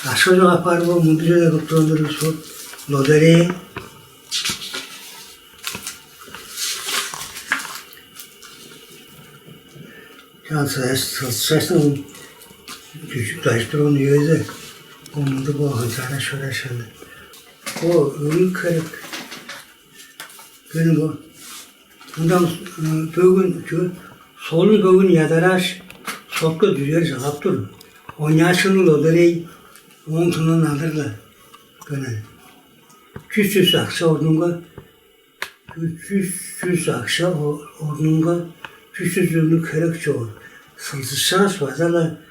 Ashojo aparvo mudre de control so lodere Sasın küçük taştıran yüzü onu bu hançara şöyle şöyle o ürün kırık günü bu bundan bugün solun bugün yadaraş sokka düzer cevap dur oynasın lodere on tunun alırlar günü küçük akşa ordunga küçük akşa ordunga küçük ürünü kırık çoğu Sılsışans fazla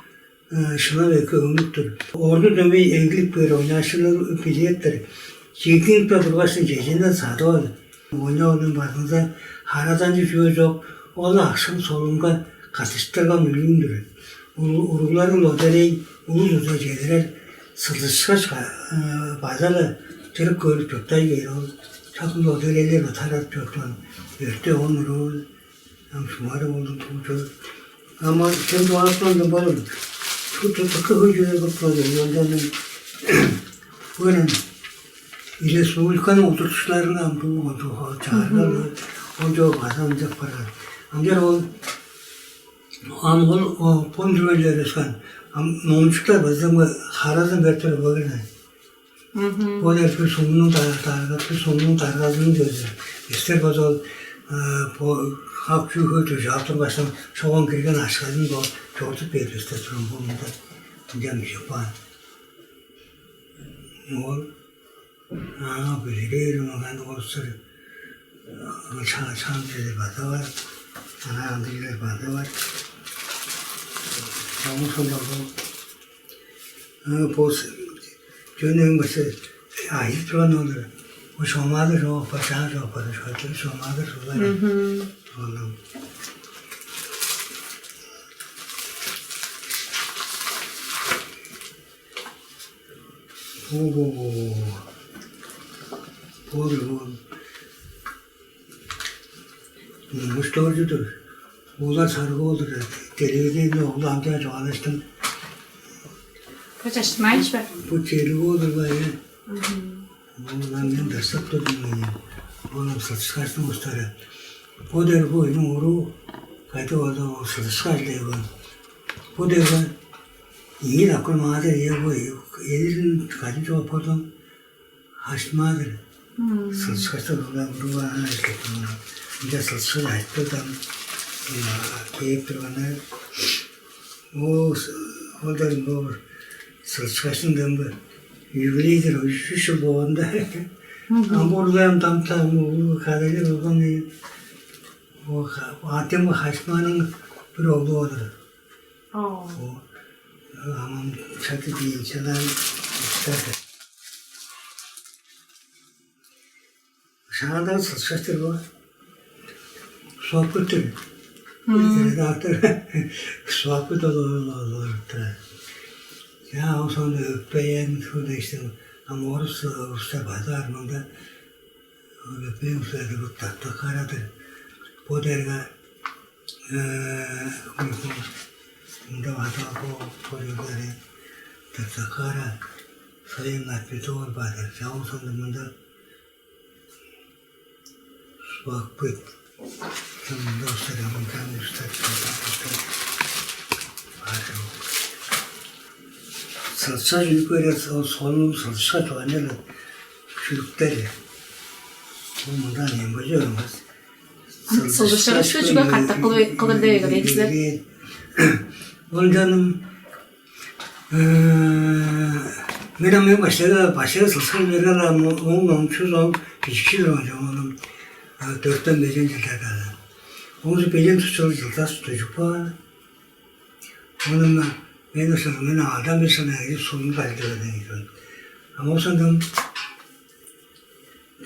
şuna belki ömüttür. Ordu dönmeyi evlilik böyle oynaşılı biliyettir. Çekin durgasın cecinden sadı oldu. Oyna onun başında harazancı söz yok. Ola akşam solunga katıştırgan üründür. Urukların lodereyi uluz uza cediler. Sılsışans fazla çırık görüp çöktay geri oldu. Çakın lodereyle atarak çöktüğün. Örtte onur şumarı oldu tuğçu. Ama sen doğasından da balım. Tutakı hıcıya bakmadım. Yoldanın böyle ile soğukan oturuşlarına bu çağırlar. Onca kazanacak para. Amcar o anol o poncular resmen. Nomçuklar bazı harazın bertleri böyle. O da bir sonunun targazını gözler. İster bazı bu Hakçı hıcı yaptım baştan çoğun girgen aşkının bu çoğutu belirste trombonunda demiş yapan. Ol, bilirim ben de olsun. Çan dedi bana var, ana andırıyor bana var. Çoğun sonra bu Cönün başı ahit çoğun olur. O şomadır o paşa şopadır şomadır şolar. Müşteridir. Oğlan sargı olur. Televizyonda oğlan amcaya çalıştım. Kaç mayış var? Bu çelik olur böyle. Oğlan ben de sattım. Oğlan satışkarsın ustara. Bu der bu oyunu oru. Kaydı oğlan satışkar diyor. Bu der bu. İyi akıl mağdur ya bu. Yedirin kaçı çoğu pardon. Haşmadır. Satışkarsın oğlan bu var. Bir de satışkar açtı da. Keyiftir bana. O der bu. Satışkarsın da bu. Yükleydir o şu boğanda. Ama buradayım tam bu kadarıyla oradan o atem haşmanın bir oğlu olur. O ama çatı değil çalan isterdi. Şahada satıştır bu. Sohbettir. Redaktör sohbet olur. Ya o sonra öppeyen şurada işte ama orası usta pazarında öppeyen ustadı bu tatlı karadır. Bu derga bunda hata bu koyuları tatlı kara sayın nakbeti ol badır. Ya o sonra bunda sohbet sonunda ustadı bundan ustadı Satışa yukarı solun satışa çoğunca çürükleri. Bundan yapacağım. Satışa şu juga katta kılır diye göre Ondanım benim başka satışa verirler onun çoğun küçük onun 4'ten 5. yılda. Onu benim tutulacaklar tutucuk var. Onunla ben de sana adam bir sana sonunu kaydırdım. Ama o sandım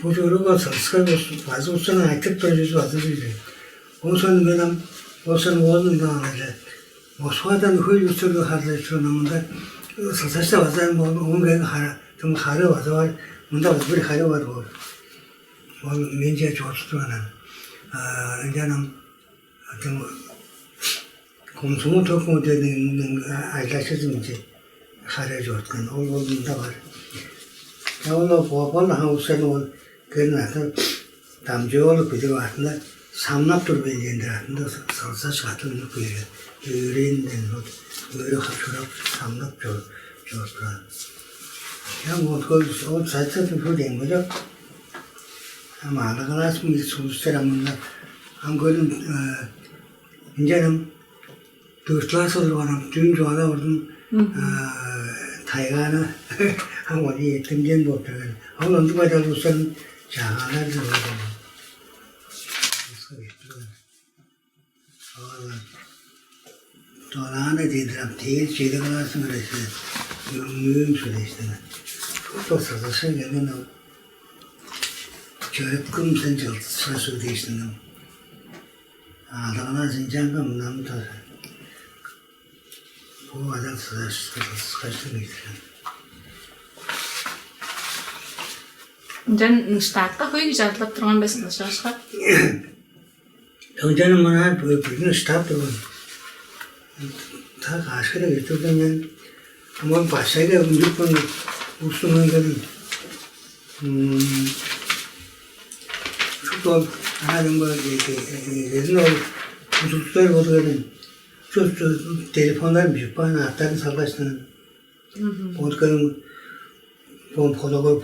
bu çocuğa satışlar olsun, fazla olsun ayıklık projesi vardı dedi. O sandım benim, o sandım oğlum da alacak. O sonradan hıy usulü hazırlanımında satışta vardı, onun gibi harı var, bunda bir harı var o. O bence çok tutuyor. Canım, Komşumu Tokmu dediğinin aylaşızım ki haracı otkan. Oğlunda var. Ya onu babamla havuzlarını ol görünürken damcı olup bir de altında samnap dur belirlendi altında salsa çatını koyuyor. Yüreğinden böyle şurap samnap çoğurturan. Ya o zaten bir problem var. Ama alakalas mı sonuçlarımında Angol'un incelim dörtler sorulmanın tüm çoğala ordun taygana Angol'u yetimden borçlar. Angol'un kadar olsan çağlar da var. Doğan'a dediler, değil şeyde kalarsın öyleyse. Mühim süreçte. Çok sazası gelin o. Çörekkum sen çalışır değiştin. Adana zincanka bundan da. Bu adam sıkıştı geçti. Jan startta hoy güzellik turgan besinde şaşka. Öncenin bana bir start durun. Ta askere götürdüm ben. Ama başlayla unjuk bunu usulüne geldim. Çok da halim böyle rezil oldu. Usulükler oldu. Çok telefonlar bir bana atlarını savaştın. Podkarım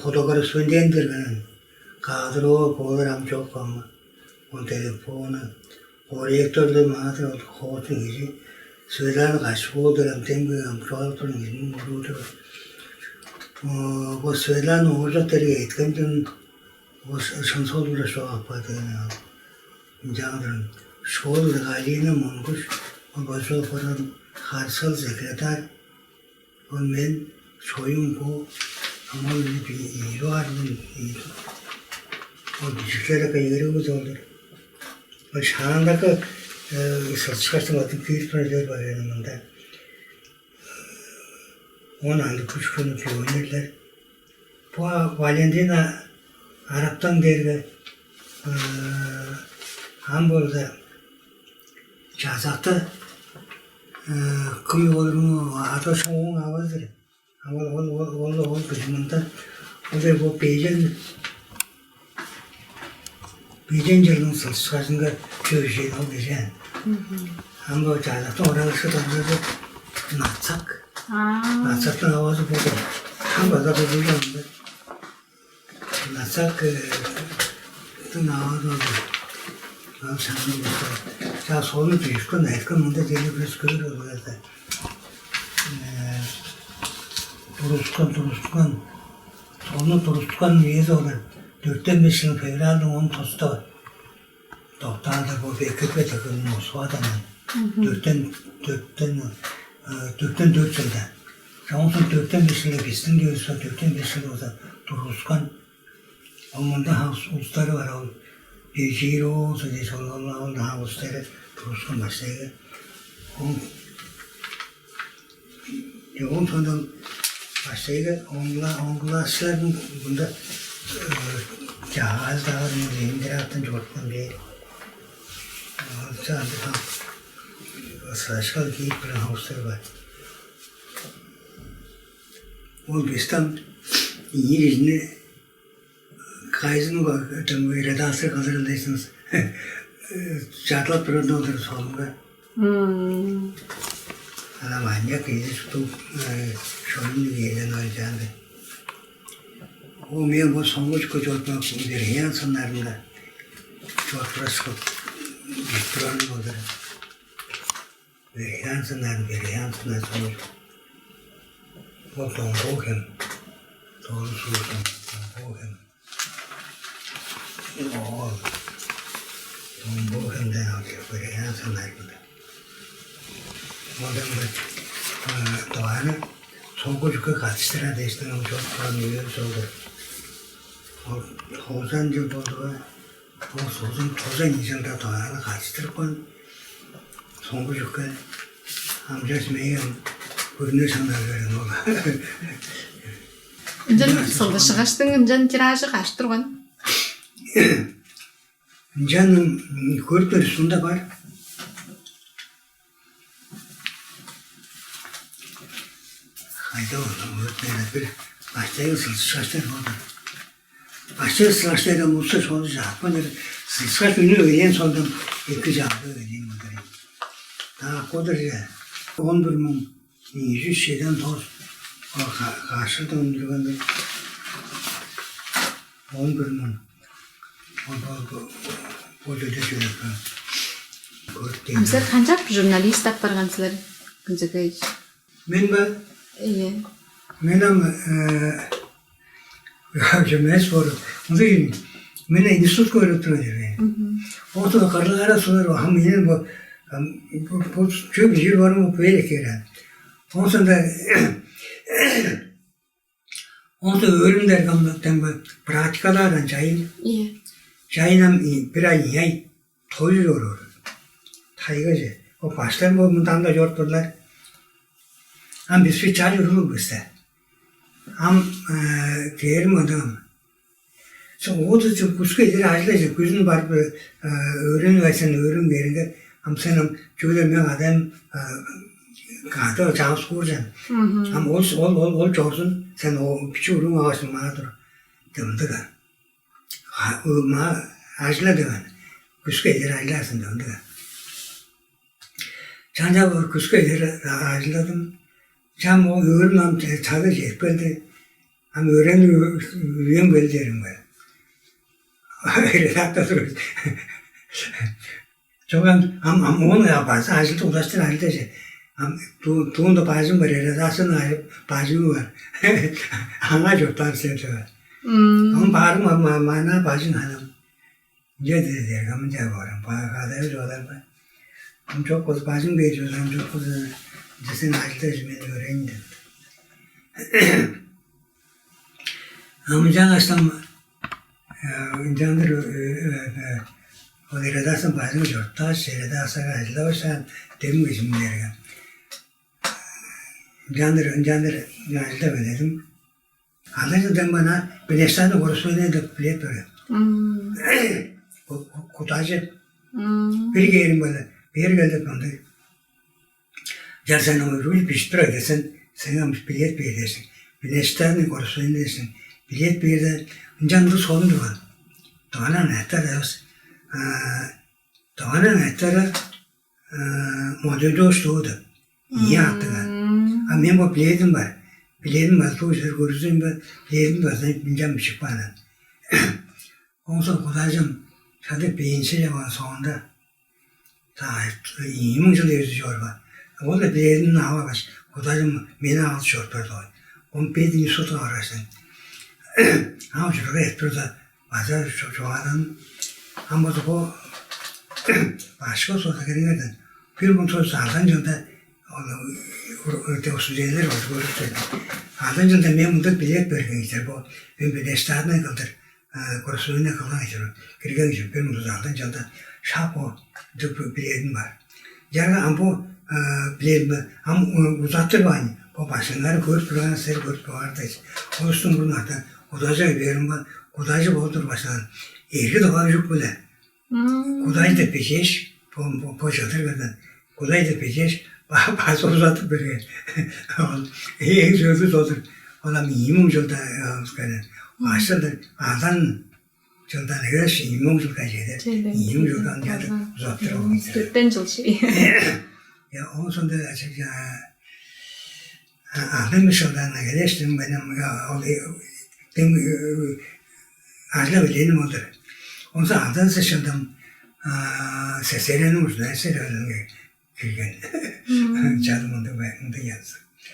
fotoğraf söndendir benim. Kadro program çok ama. O telefonu projektörde madem o koçun gibi söyler kaç olduram tembiyorum çoğaltırım gibi morudur. O söyler ne olacak diye etkendim. O şansölüyle şu apadı. Canım şöyle galina monguş. O başka falan harsal sekreter. O men soyun bu ama bir var mı? O düşüklere kayırıyoruz olur. O şandaki çıkartım atın kıyır projeler var yanımda. Onun anda küçük bir oynarlar. Bu Valentina Arap'tan derdi. Hamburg'da Kazak'ta kımı olur mu? Ato şoğun avazdır. Ama o kısmında o da bu Beijing'in sırasında köşeyi alacağım. Ama Kazak'ta orası da natsak. Natsak'tan avazı buldu. Hamburg'da bulacağım. Natsak avazı oldu. 자, 손을 뒤집고 내가 문제 제기해서 그러고 그랬다. 도로스간, 손을 도로스간 위에서 오늘 dörtten beşini fevralden onu tosta. Doktorlar bu bekle takımın musuadaman. Dörtten dört yılda. Ondan dörtten beşini pistin diyorsa dörtten beşini o da Doruskon. Ondan ulusları var o. Giro, så det är så långt han var stället på sådana ställen. Jag har från de ställen ånglasslen under jahaz där med indiratan gjort på det. Så att det var särskilt gick på den huset var. Och visst 이리는 가이즈는 거 어떤 왜 레다스 가서를 내시면서 자다 들어도들 소문가 하나 만약 이제 또 쇼는 얘기는 하지 않는데 오면 뭐 선거 짓고 좋다고 이들 해야 선날인가 좋았더라고 들어오는 거들 왜 해야 선날은 왜 해야 선날 선거 뭐 동보hem 동수금 동보hem 뭐 현대하게 그래 해서 나이거든. 모든 것 또한 소고주가 같이 들어야 되시는 좀 그런 이유에서도 호산주보다가 도전 이전다 또한 같이 들건 소고주가 아무튼 매연 그런 상담을 놓아. Jan sıldı şaştın jan tirajı kaç turgan? Canım körper sunda var. bir başta sılsıçlar oldu. Başta sılsıçlardan mutlu olacak. Bana sılsıç ünlü öğren sonradan iki canlı öğreneyim bakalım. Daha kodurca 11.100 şeyden toz karşı döndürüyordu. 11.000 o da şöyle. Sizler qancha jurnalist tap bargansizlar kunjagay? Men Iya. Menam jurnalist var. Onun mena institut koyuyorlar. O da kararlara sorar ham yine bu çok bir var mı böyle keren. Ondan ölüm dergamdan bu pratikalardan cahil. Iya. Cahilem bir ay yay toyuyor. Taygacı. O başlar mı bundan da yorttular. Ham bir şey çağırıyor bu işte. Ham diyelim adam. Sonra o da çok kuska ederi açılacak. Gözün var bir öğrenmezsen öğren yerinde. Ham senin çoğulamayan adam kahtı çağız kuracaksın. Ham ol çoğursun. Sen o piçi urun ağaçın bana dur. Döndü kan. Ma açıladı kan. Kuska ederi açılarsın döndü kan. Çanca bu kuska ederi açıladım. Çam o öğrenmem tadı etmedi. Ham öğren belgerim ben. Öyle hatta duruyor. Çoğun onu yaparsa acil ulaştır halde şey. Tuğunda bazım var, redasın bazım var. Ana çoktan sevdi. Ama bağırma mana bazım hanım. Cedi der, kamın cevabım. Bana kadar diyorlar ben. Ama çok koz bazım geçiyor, ama çok koz desin halde ben öğrendim. Ama can açtım. Candır o redasın bazım çoktan redasın acıda olsan dedim isimleri. Candır acıda dedim. Anlayınca bana bir efsane konusuyla da bilet veriyor. Kutacı. Bir yerim böyle. Bir yer geldi bana. Ya sen o rüyü piştir edersen sen bilet bir edersin. Bir efsane konusuyla edersin. Bilet bir de canlı sorun var. Doğanın ehtara modelde oluşturdu. İyi attı kan. Ama benim bu biletim var. Biletim var. Bu işleri görürsün ben. Biletim var. Sen bileceğim bir şey bana. Ondan sonra kudacım tadı beyinsel var sonunda. Daha iyi mıncıl yazıyor var. O da biletim ne hava var. Kudacım beni alışıyor böyle. Onun bedeni sotu arasın. Ama şurada ettirdi. Bazen çoğadan ama bu başka soda gelirden bir motor sağdan canda öte usulleri var görürsün. Sağdan canda ben bunu bilet vergen işte bu ben bir destane kaldır. Kursuluna kalan işte. Kirgen işte bir motor sağdan canda şapo dıp biletim var. Yarın ama bu biletim ama uzattır bana. Bu başınları görüp duran ser görüp vardı. Olsun bunlardan. Kudacı verim var. Kudacı boldur başlan. Erki de var yok böyle. Kudacı da peşeş. Poşatır kadın. Kudacı da peşeş. Bazı uzatıp böyle. En sözü otur. Olam imum jolda kadın. Aslında adan jolda ne kadar şey imum jol kaçıydı. İmum joldan geldi. Uzattır oldu. Dörtten jıl şey. Ya onun sonunda açıkça adım joldan ne kadar işte benim Arla bilenim odur. Ondan sonra adan seçildim. Seslerini uzun, seslerini kirgen. Çalım onda yazdı.